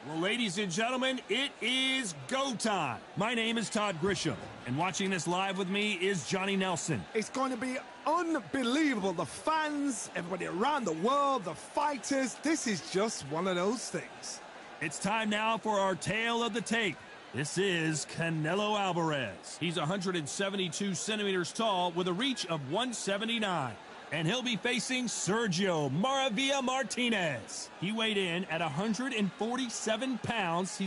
Well, ladies and gentlemen, it is go time. My name is Todd Grisham, and watching this live with me is Johnny Nelson. It's going to be unbelievable. The fans, everybody around the world, the fighters. This is just one of those things. It's time now for our tale of the tape. This is Canelo Alvarez. He's 172 centimeters tall with a reach of 179. And he'll be facing Sergio Maravilla Martinez. He weighed in at 147 pounds.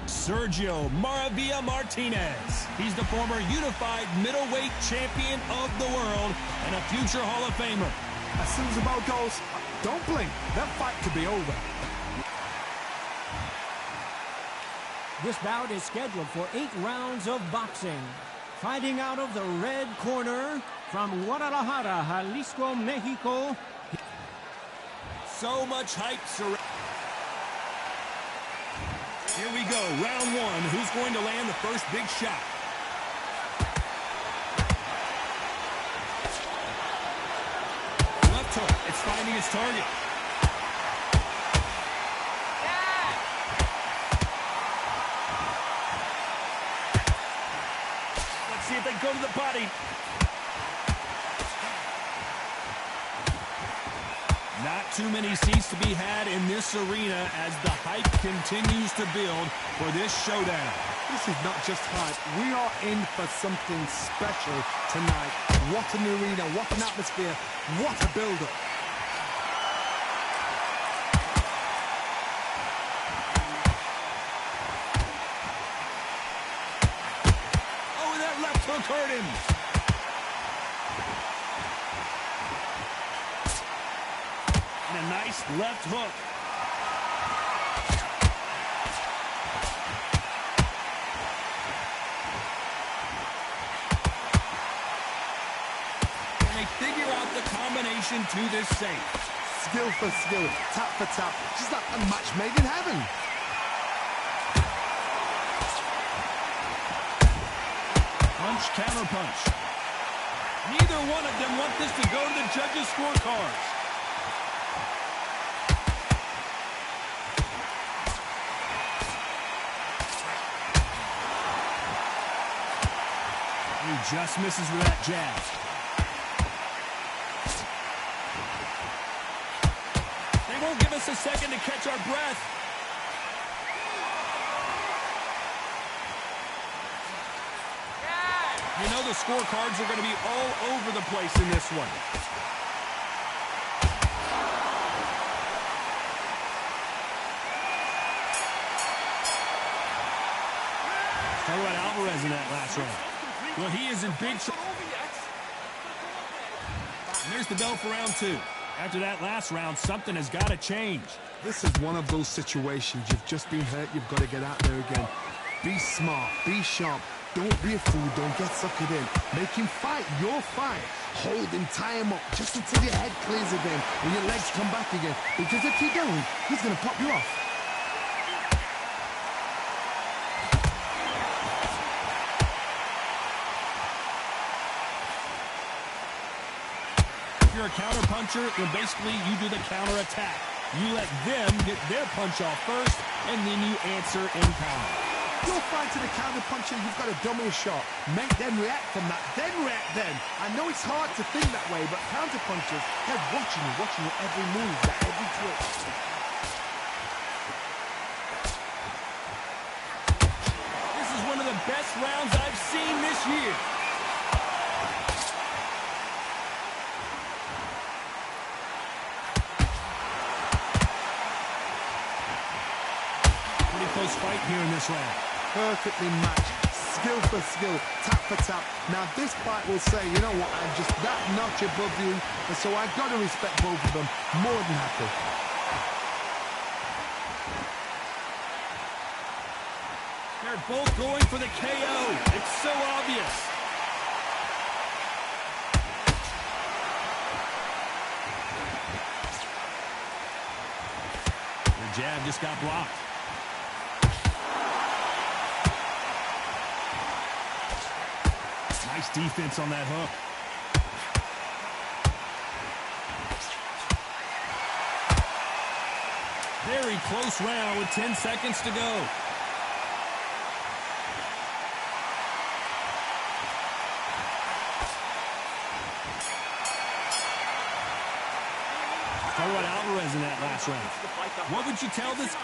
Sergio Maravilla Martinez. He's the former unified middleweight champion of the world and a future Hall of Famer. As soon as the ball goes, don't blink. That fight could be over. This bout is scheduled for 8 rounds of boxing. Fighting out of the red corner from Guadalajara, Jalisco, Mexico. So much hype surrounding. Here we go, round one. Who's going to land the first big shot? Left hook, it's finding its target. See if they go to the body. Not too many seats to be had in this arena as the hype continues to build for this showdown. This is not just hype. We are in for something special tonight. What an arena, what an atmosphere, what a build-up. Hurt him. And a nice left hook. Can they figure out the combination to this safe? Skill for skill, tap for tap, just like a match made in heaven. Punch, counter punch. Neither one of them want this to go to the judges' scorecards. He just misses with that jab. They won't give us a second to catch our breath. You know the scorecards are going to be all over the place in this one. Talk about Alvarez in that last round. Well, he is in big trouble. There's the bell for round 2. After that last round, something has got to change. This is one of those situations. You've just been hurt. You've got to get out there again. Be smart. Be sharp. Don't be a fool. Don't get suckered in. Make him fight your fight. Hold him, tie him up, just until your head clears again and your legs come back again. Because if you don't, he's going to pop you off. If you're a counter puncher, then basically you do the counter attack. You let them get their punch off first, and then you answer in kind. You're fighting a counter-puncher, you've got to dummy a shot. Make them react from that, then react then. I know it's hard to think that way, but counter-punchers, they're watching your every move, that every twitch. This is one of the best rounds I've seen this year. Pretty close fight here in this round. Perfectly matched, skill for skill, tap for tap. Now this fight will say, you know what, I'm just that notch above you, and so I've got to respect both of them. More than happy. They're both going for the KO. It's so obvious. The jab just got blocked. Nice defense on that hook. very close round with 10 seconds to go. Talk about Alvarez in that last round. What would you tell this?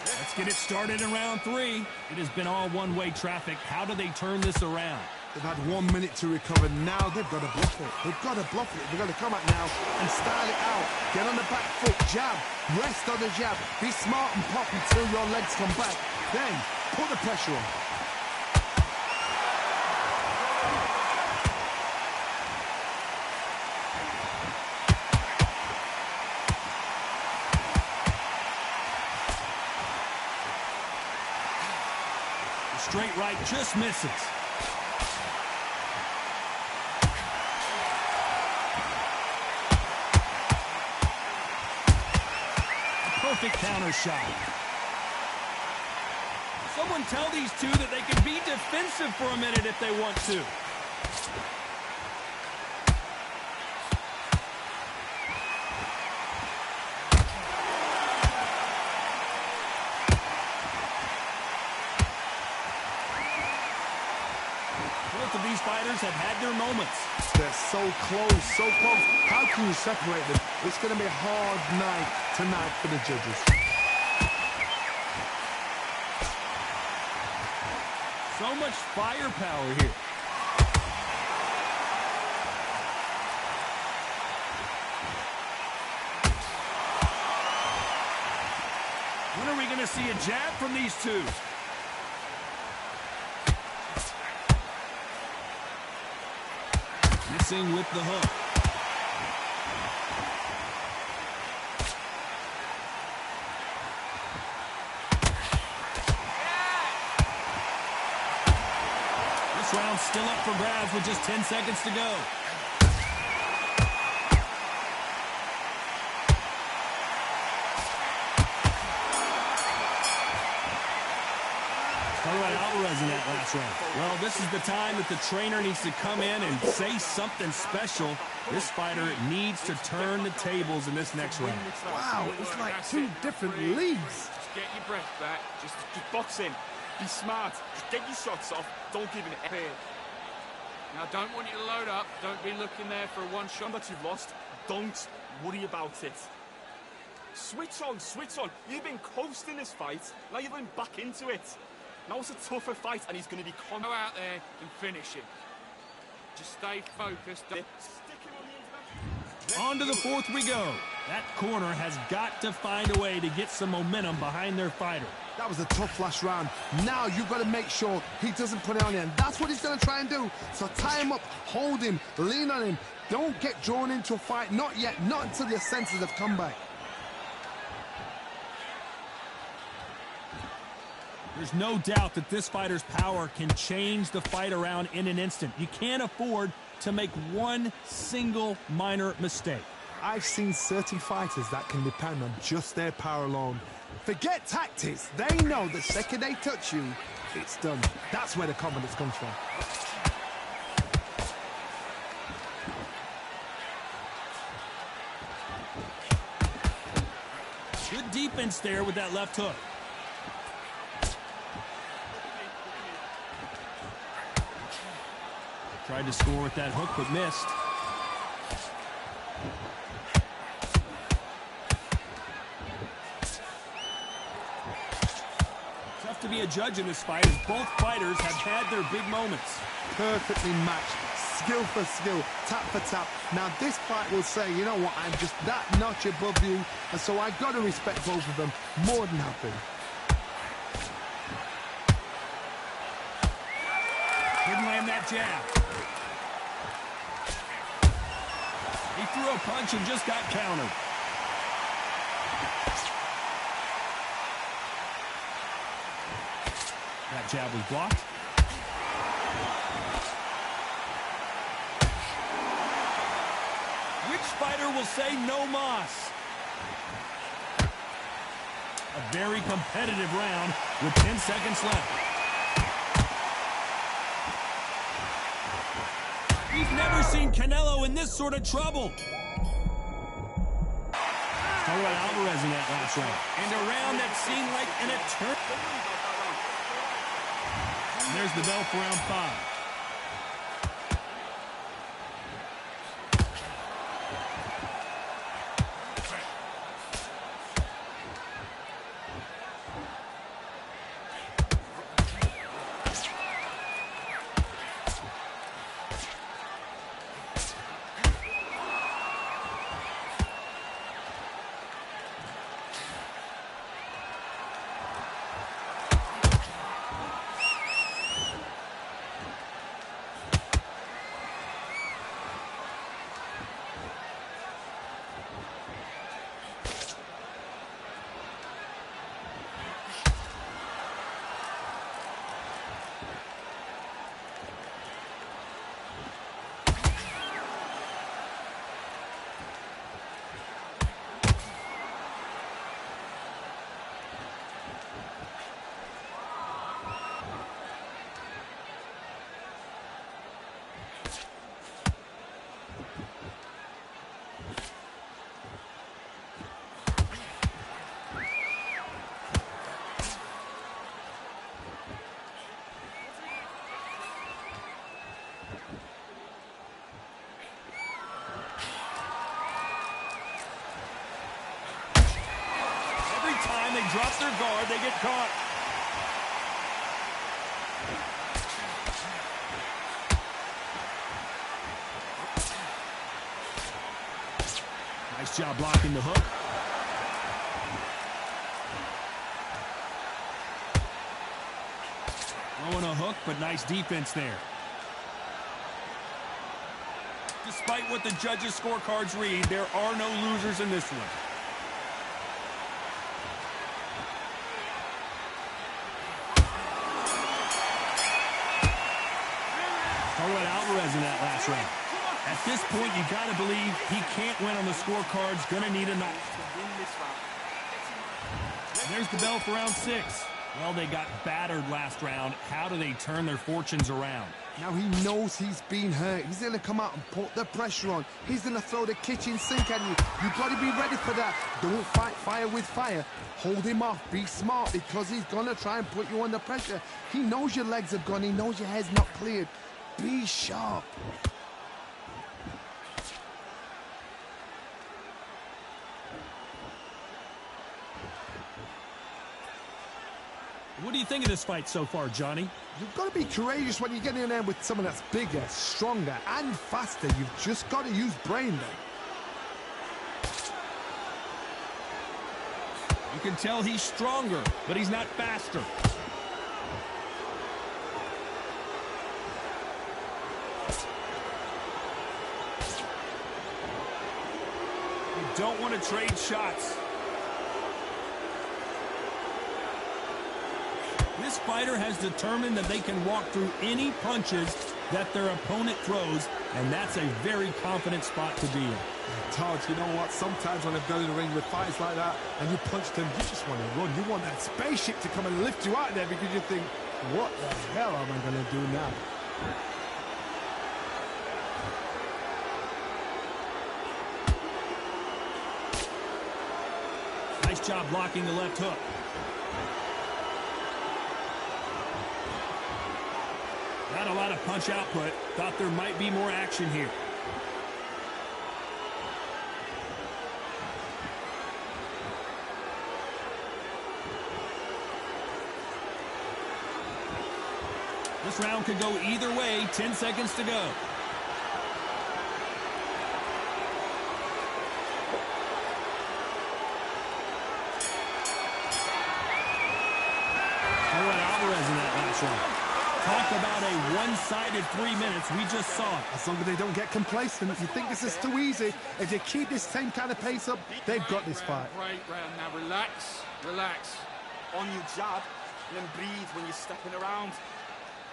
Let's get it started in round 3. It has been all one-way traffic. How do they turn this around? They've had 1 minute to recover. Now they've got to bluff it. They've got to bluff it. They've got to come out now and style it out. Get on the back foot, jab, rest on the jab. Be smart and pop until your legs come back. Then put the pressure on. Straight right just misses. A perfect counter shot. Someone tell these two that they can be defensive for a minute if they want to. Both of these fighters have had their moments. They're so close, so close. How can you separate them? It's going to be a hard night tonight for the judges. So much firepower here. When are we going to see a jab from these two? Missing with the hook. This round's still up for grabs with just 10 seconds to go. Talk about Alvarez in that last round. Well, this is the time that the trainer needs to come in and say something special. This fighter needs to turn the tables in this next round. Wow, it's like 2 different leagues. Just get your breath back. Just box in. Be smart. Just get your shots off. Don't give it a head. Now, don't want you to load up. Don't be looking there for a one shot. That you've lost, don't worry about it. Switch on, switch on. You've been coasting this fight. Now you're going back into it. Now it's a tougher fight, and he's going to be Go out there and finish him. Just stay focused. Stick him On on the to the 4th we go. That corner has got to find a way to get some momentum behind their fighter. That was a tough last round. Now you've got to make sure he doesn't put it on you, and that's what he's going to try and do. So tie him up, hold him, lean on him. Don't get drawn into a fight. Not yet. Not until your senses have come back. There's no doubt that this fighter's power can change the fight around in an instant. You can't afford to make one single minor mistake. I've seen certain fighters that can depend on just their power alone. Forget tactics. They know the second they touch you, it's done. That's where the confidence comes from. Good defense there with that left hook. Tried to score with that hook, but missed. Tough to be a judge in this fight, as both fighters have had their big moments. Perfectly matched, skill for skill, tap for tap. Now this fight will say, you know what, I'm just that notch above you, and so I've got to respect both of them more than happy. Didn't land that jab. He threw a punch and just got countered. That jab was blocked. Which fighter will say no mas? A very competitive round with 10 seconds left. We've never seen Canelo in this sort of trouble. Talk Talk about Alvarez in that last round. And a round that seemed like an eternity. And there's the bell for round 5. They drop their guard, they get caught. Nice job blocking the hook. Throwing a hook, but nice defense there. Despite what the judges' scorecards read, there are no losers in this one. Alvarez in that last round. At this point, you got to believe he can't win on the scorecards. Going to need a knock. There's the bell for round 6. Well, they got battered last round. How do they turn their fortunes around? Now he knows he's been hurt. He's going to come out and put the pressure on. He's going to throw the kitchen sink at you. You've got to be ready for that. Don't fight fire with fire. Hold him off. Be smart because he's going to try and put you under pressure. He knows your legs are gone. He knows your head's not cleared. Be sharp. What do you think of this fight so far, Johnny? You've got to be courageous when you get in there with someone that's bigger, stronger, and faster. You've just got to use brain then. You can tell he's stronger, but he's not faster. You don't want to trade shots. This fighter has determined that they can walk through any punches that their opponent throws, and that's a very confident spot to be in. Todd, you know what? Sometimes when I've gone in the ring with fights like that and you punch them, you just want to run. You want that spaceship to come and lift you out of there because you think, what the hell am I going to do now? Nice job blocking the left hook. Not a lot of punch output. Thought there might be more action here. This round could go either way. 10 seconds to go. Alvarez in that last round. Talk about a one-sided 3 minutes. We just saw it. As long as they don't get complacent, you think this is too easy. If they keep this same kind of pace up, they've got this fight. Great round. Now relax, relax. On your jab, and then breathe when you're stepping around.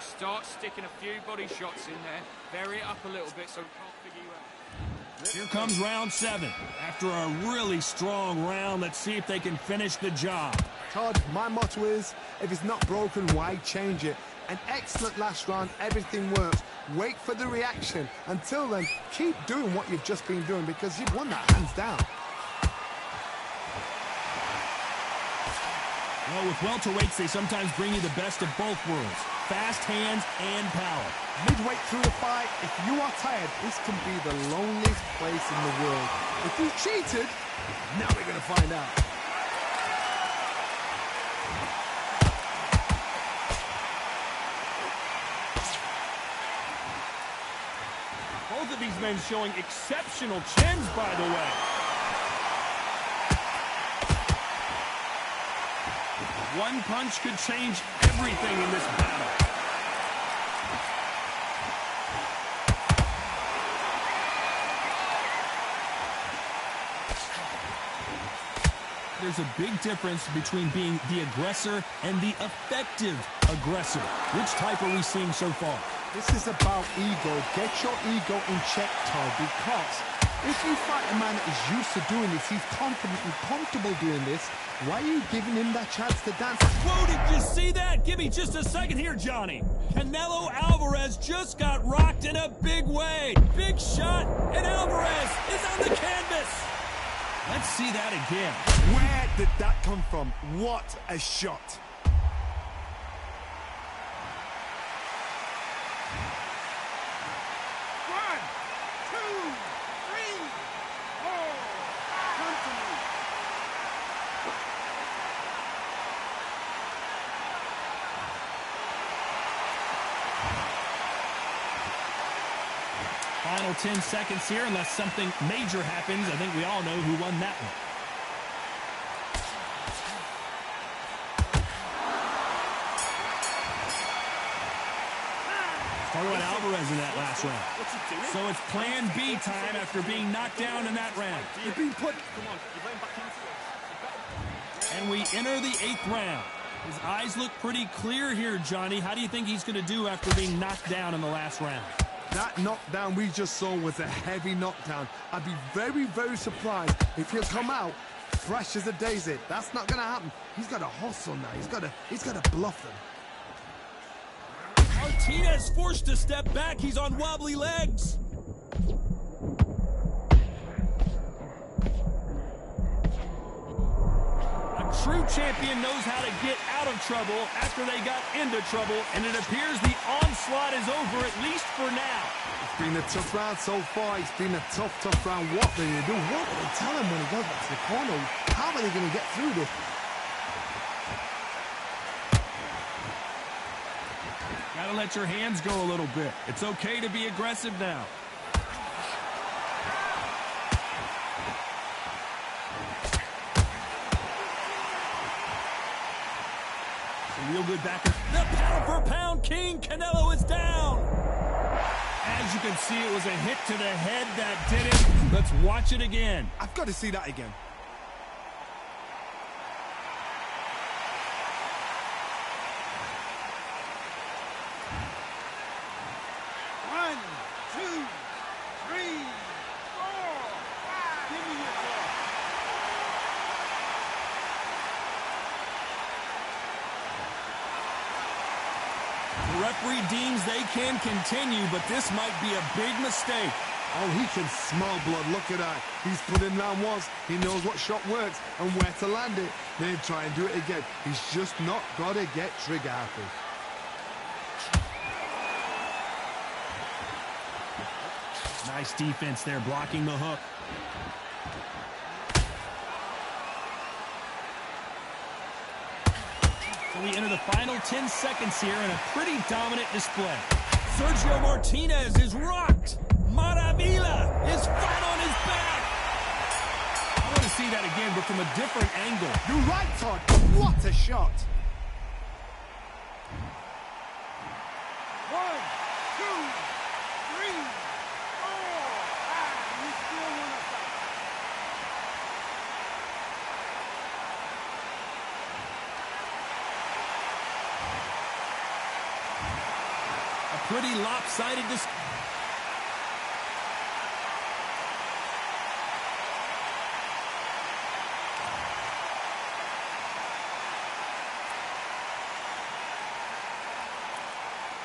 Start sticking a few body shots in there. Vary it up a little bit so we can't figure you out. Here comes round 7. After a really strong round, let's see if they can finish the job. Todd, my motto is, if it's not broken, why change it? An excellent last round, everything works. Wait for the reaction. Until then, keep doing what you've just been doing because you've won that hands down. Well, with welterweights, they sometimes bring you the best of both worlds. Fast hands and power. Midway through the fight, if you are tired, this can be the loneliest place in the world. If you cheated, now we're going to find out. Both of these men showing exceptional chins, by the way. One punch could change everything in this battle. There's a big difference between being the aggressor and the effective aggressor. Which type are we seeing so far? This is about ego. Get your ego in check, Todd, because if you fight a man that is used to doing this, he's confident and comfortable doing this, why are you giving him that chance to dance? Whoa, did you see that? Give me just a second here, Johnny. Canelo Alvarez just got rocked in a big way. Big shot, and Alvarez is on the canvas. Let's see that again. Where did that come from? What a shot. Final 10 seconds here, unless something major happens. I think we all know who won that one. Throwing Alvarez in that last round. So it's plan B time after being knocked down in that round. You're being put... Come on, you're getting back into it. And we enter the 8th round. His eyes look pretty clear here, Johnny. How do you think he's going to do after being knocked down in the last round? That knockdown we just saw was a heavy knockdown. I'd be very, very surprised if he'll come out fresh as a daisy. That's not going to happen. He's got to hustle now. He's got to bluff them. Martinez forced to step back. He's on wobbly legs. A true champion knows how to get out of trouble after they got into trouble, and it appears the onslaught is over, at least for now. It's been a tough round so far. It's been a tough round. What will they do? What will they tell him when he goes back to the corner? How are they going to get through this? Gotta let your hands go a little bit. It's okay to be aggressive now. Real good back. The pound-for-pound king, Canelo, is down. As you can see, it was a hit to the head that did it. Let's watch it again. I've got to see that again. One, two, three, four, five. Give me your ball. The referee deems they can continue, but this might be a big mistake. Oh, he can smell blood. Look at that. He's put in round once. He knows what shot works and where to land it. Then try and do it again. He's just not got to get trigger happy. Nice defense there, blocking the hook. So we enter the final 10 seconds here in a pretty dominant display. Sergio Martinez is rocked. Maravilla is flat on his back. I want to see that again, but from a different angle. You're right, Todd. What a shot. One, two, three, four, five. You still want to fight. A pretty lopsided display.